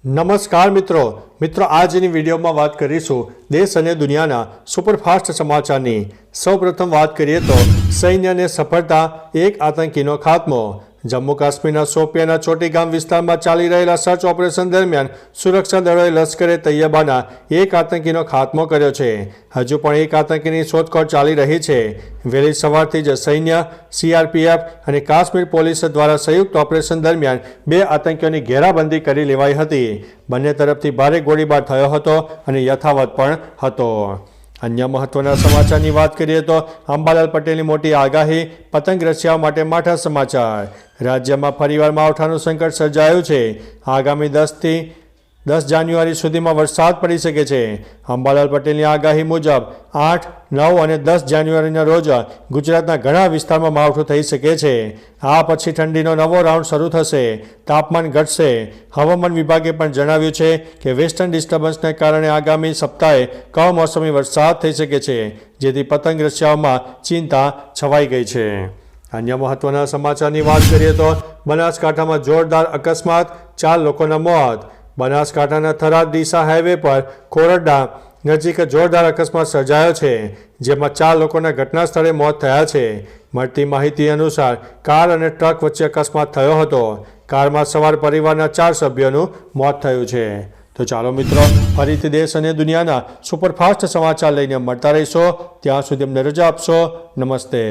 નમસ્કાર મિત્રો આજની વિડીયોમાં વાત કરીશું દેશ અને દુનિયાના સુપરફાસ્ટ સમાચારની। સૌપ્રથમ વાત કરીએ તો સૈન્યને સફળતા, એક આતંકીનો ખાત્મો। જમ્મુ કાશ્મીરના શોપિયાના ચોટી ગામ વિસ્તારમાં ચાલી રહેલા સર્ચ ઓપરેશન દરમિયાન સુરક્ષા દળોએ લશ્કરે તૈયબાના એક આતંકીનો ખાત્મો કર્યો છે। હજુ પણ એક આતંકીની શોધખોળ ચાલી રહી છે। વહેલી સવારથી જ સૈન્ય, CRPF અને કાશ્મીર પોલીસ દ્વારા સંયુક્ત ઓપરેશન દરમિયાન બે આતંકીઓની ઘેરાબંધી કરી લેવાઈ હતી। બંને તરફથી ભારે ગોળીબાર થયો હતો અને યથાવત પણ હતો। અન્ય મહત્વના સમાચારની વાત કરીએ તો અંબાલાલ પટેલની મોટી આગાહી, પતંગ રસિયાઓ માટે માઠા સમાચાર। રાજ્યમાં ફરીવાર માવઠાનું સંકટ સર્જાયું છે। આગામી 10 જાન્યુઆરી સુધીમાં વરસાદ પડી શકે છે। અંબાલાલ પટેલની આગાહી મુજબ 8, 9 અને 10 જાન્યુઆરીના રોજ ગુજરાતના ઘણા વિસ્તારમાં માવઠું થઈ શકે છે। આ પછી ઠંડીનો નવો રાઉન્ડ શરૂ થશે, તાપમાન ઘટશે। હવામાન વિભાગે પણ જણાવ્યું છે કે વેસ્ટર્ન ડિસ્ટર્બન્સને કારણે આગામી સપ્તાહે કમોસમી વરસાદ થઈ શકે છે, જેથી પતંગ રસિયાઓમાં ચિંતા છવાઈ ગઈ છે। અન્ય મહત્વના સમાચારની વાત કરીએ તો બનાસકાંઠામાં જોરદાર અકસ્માત, 4 લોકોના મોત। બનાસકાંઠાના થરાદ ડીસા હાઈવે પર ખોરડા નજીક જોરદાર અકસ્માત સર્જાયો છે, જેમાં 4 લોકોના ઘટના સ્થળે મોત થયા છે। મળતી માહિતી અનુસાર કાર અને ટ્રક વચ્ચે અકસ્માત થયો હતો। કારમાં સવાર પરિવારના 4 સભ્યોનું મોત થયું છે। તો ચાલો મિત્રો, ફરીથી દેશ અને દુનિયાના સુપરફાસ્ટ સમાચાર લઈને મળતા રહીશો। ત્યાં સુધી અમને રજા આપશો। નમસ્તે।